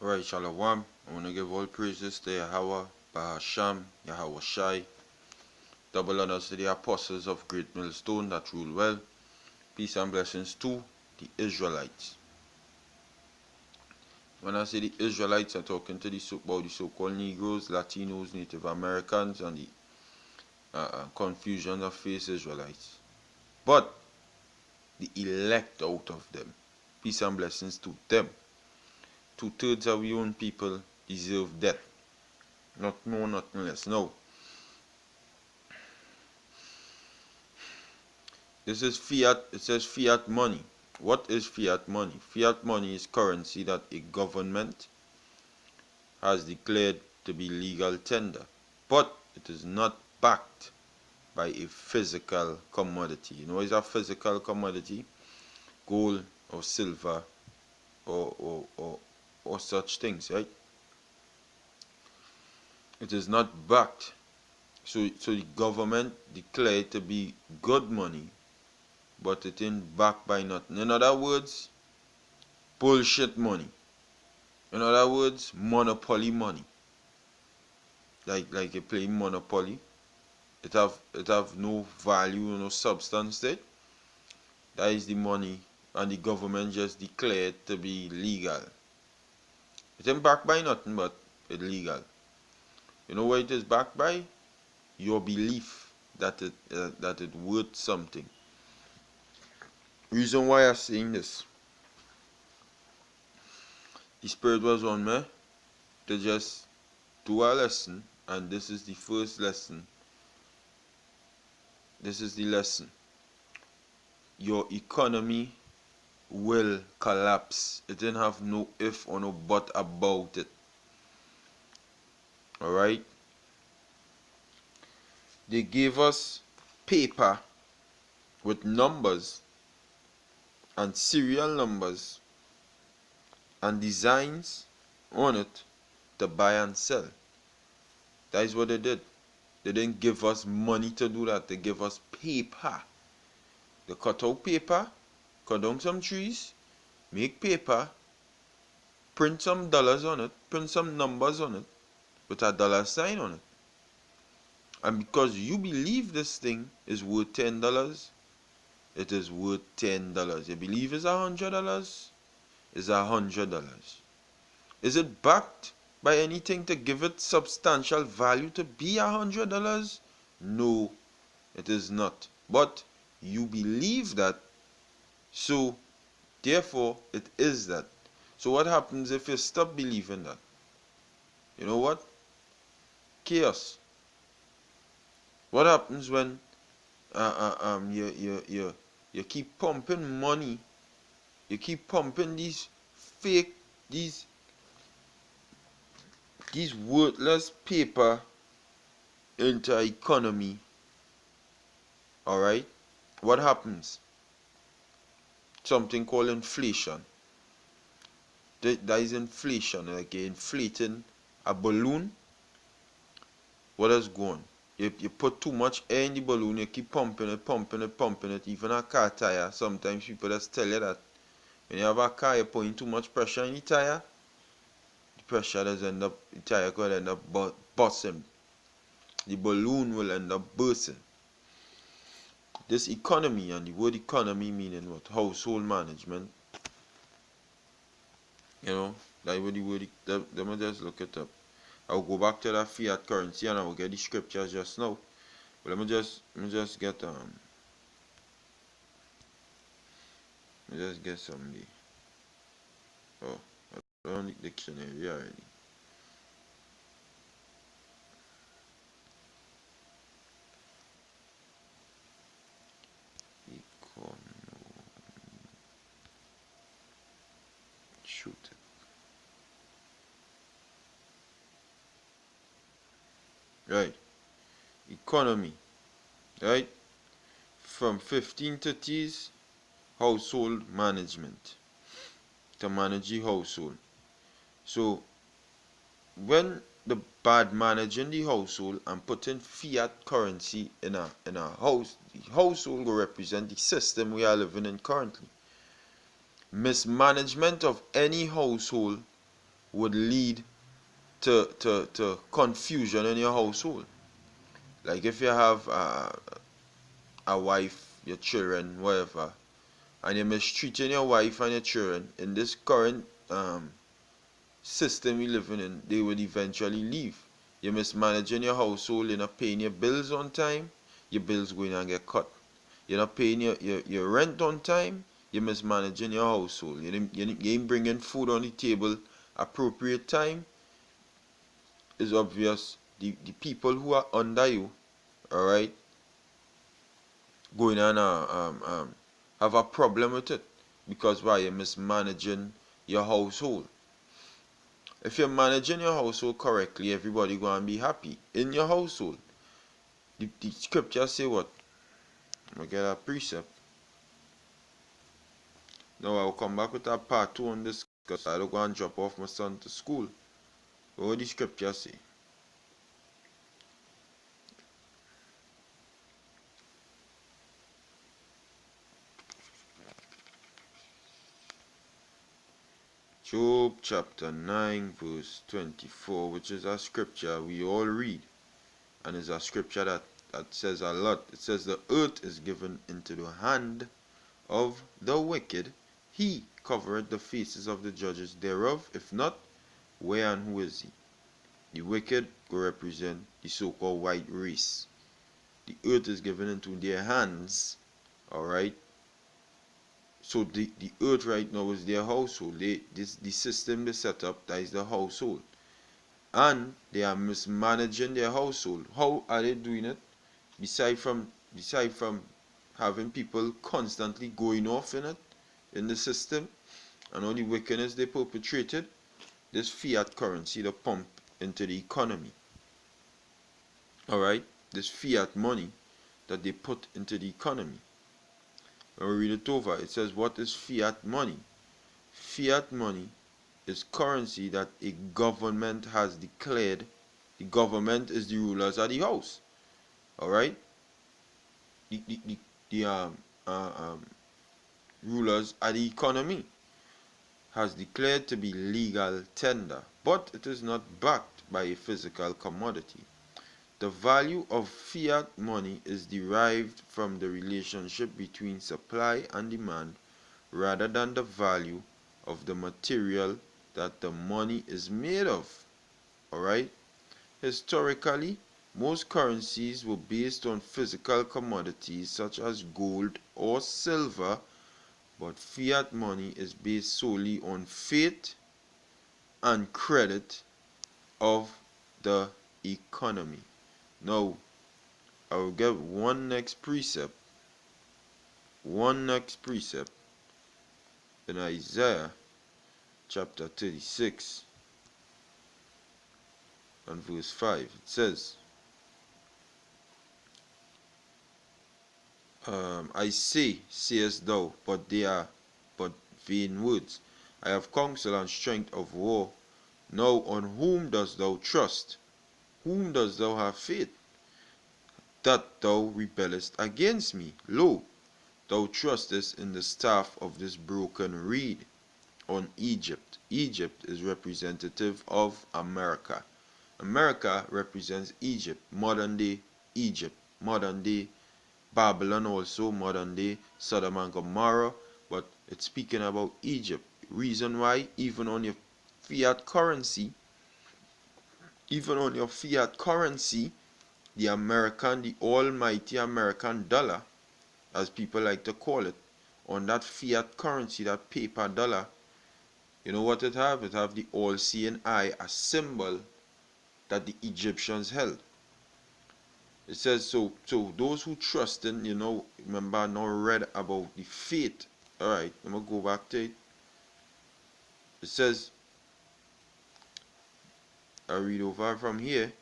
Alright, Shalom. I want to give all praises to Yahweh, Bahasham, Yahweh Shai. Double honors to the apostles of Great Millstone that rule well. Peace and blessings to the Israelites. When I say the Israelites, I'm talking to about the so-called Negroes, Latinos, Native Americans, and the confusion of face Israelites. But the elect out of them. Peace and blessings to them. 2/3 of your own people deserve death. Not more, nothing less. No. This is fiat. It says fiat money. What is fiat money? Fiat money is currency that a government has declared to be legal tender, but it is not backed by a physical commodity. You know what is a physical commodity? Gold or silver or such things, right? It is not backed. So the government declared to be good money, but it ain't backed by nothing. In other words, bullshit money. In other words, monopoly money. Like you play Monopoly. It have no value, no substance to it. That is the money, and the government just declared to be legal. It ain't backed by nothing, but it's legal. You know what it is backed by? Your belief that it worth something. Reason why I'm saying this. The Spirit was on me to just do a lesson, and this is the first lesson. This is the lesson. Your economy will collapse. It didn't have no if or no but about it. Alright? They gave us paper with numbers and serial numbers and designs on it to buy and sell. That is what they did. They didn't give us money to do that. They gave us paper. They cut out paper, cut down some trees, make paper, print some dollars on it, print some numbers on it, with a dollar sign on it. And because you believe this thing is worth $10, it is worth $10. You believe it's $100, it's $100. Is it backed by anything to give it substantial value to be $100? No, it is not. But you believe that, so therefore it is that. So what happens if you stop believing that? You know what? Chaos. What happens when you keep pumping money, you keep pumping these fake, these worthless paper into the economy? All right, what happens? Something called inflation. That is inflation, like you're inflating a balloon. What is going? You put too much air in the balloon, you keep pumping it. Even a car tire, sometimes people just tell you that when you have a car, you're putting too much pressure in the tire, the pressure does end up, the tire could end up busting. The balloon will end up bursting. This economy, and the word economy meaning what? Household management. You know, that would the word, let me just look it up. I'll go back to that fiat currency and I will get the scriptures just now. But let me just get some I don't need dictionary already. Shoot it. Right. Economy. Right? From 1530s, household management. To manage the household. So when the bad managing the household and putting fiat currency in a house, the household will represent the system we are living in currently. Mismanagement of any household would lead to confusion in your household. Like if you have a wife, your children, whatever, and you're mistreating your wife and your children in this current system we living in, they would eventually leave. You're mismanaging your household, you're not paying your bills on time, your bills going and get cut. You're not paying your rent on time, you're mismanaging your household. You ain't bringing food on the table appropriate time. It's obvious the people who are under you, alright, going on have a problem with it. Because why? You're mismanaging your household. If you're managing your household correctly, everybody gonna be happy in your household. The scripture say what? I'm gonna get a precept. Now I'll come back with a part 2 on this because I don't go and drop off my son to school. What the scripture say? Job chapter 9 verse 24, which is a scripture we all read, and is a scripture that says a lot. It says the earth is given into the hand of the wicked. He covereth the faces of the judges thereof. If not, where and who is he? The wicked will represent the so-called white race. The earth is given into their hands. Alright? So the earth right now is their household. The system they set up, that is the household. And they are mismanaging their household. How are they doing it? Beside from having people constantly going off in it, in the system, and all the wickedness they perpetrated, this fiat currency they pump into the economy. Alright? This fiat money that they put into the economy. When we read it over, it says, what is fiat money? Fiat money is currency that a government has declared. The government is the rulers of the house. Alright? The rulers of the economy has declared to be legal tender, but it is not backed by a physical commodity. The value of fiat money is derived from the relationship between supply and demand rather than the value of the material that the money is made of. Alright? Historically, most currencies were based on physical commodities such as gold or silver, but fiat money is based solely on faith and credit of the economy. Now, I will get one next precept in Isaiah chapter 36 and verse 5. It says, I say, sayest thou, but they are but vain words. I have counsel and strength of war. Now on whom dost thou trust? Whom dost thou have faith? That thou rebellest against me. Lo, thou trustest in the staff of this broken reed. On Egypt. Egypt is representative of America. America represents Egypt, modern day Egypt, modern day Babylon, also modern day Sodom and Gomorrah, but it's speaking about Egypt. Reason why, even on your fiat currency, the almighty American dollar, as people like to call it, on that fiat currency, that paper dollar, you know what it have? It have the all-seeing eye, a symbol that the Egyptians held. It says, so those who trust in, remember I now read about the faith. Alright, I'm going to go back to it. It says, I read over from here.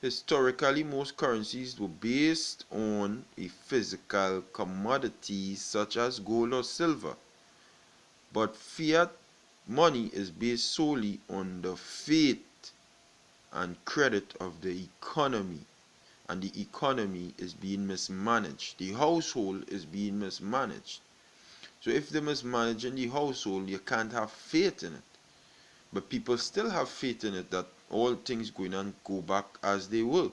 Historically, most currencies were based on a physical commodity such as gold or silver. But fiat money is based solely on the faith and credit of the economy. And the economy is being mismanaged. The household is being mismanaged. So if they're mismanaging the household, you can't have faith in it. But people still have faith in it that all things going and go back as they were.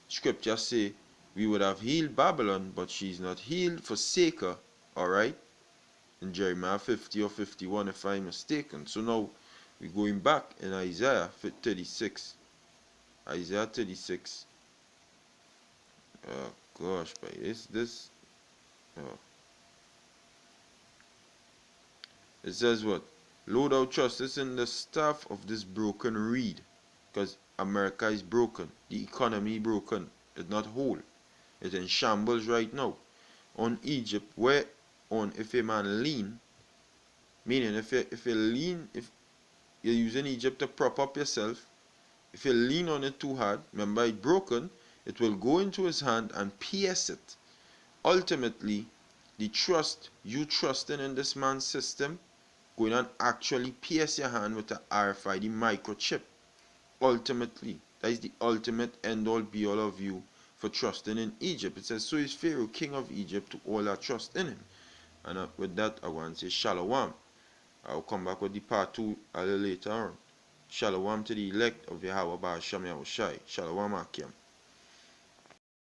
Scripture say we would have healed Babylon, but she's not healed, forsake her. Alright? In Jeremiah 50 or 51 if I'm mistaken. So now we're going back in Isaiah 36. Isaiah 36. Oh gosh, but this oh. It says what? Lo thou trustest in the staff of this broken reed. Because America is broken. The economy broken. It's not whole. It's in shambles right now. On Egypt, where on if a man lean, meaning if you lean, if you're using Egypt to prop up yourself, if you lean on it too hard, remember it's broken, it will go into his hand and pierce it. Ultimately, the trust you trusting in this man's system going and actually pierce your hand with a RFID microchip. Ultimately, that is the ultimate end all be all of you for trusting in Egypt. It says, so is Pharaoh, king of Egypt, to all that trust in him. And with that, I want to say Shalom. I'll come back with the part 2 a little later on. Shalom to the elect of Yahweh Ba'ashem Yahushai. Shalom Akim.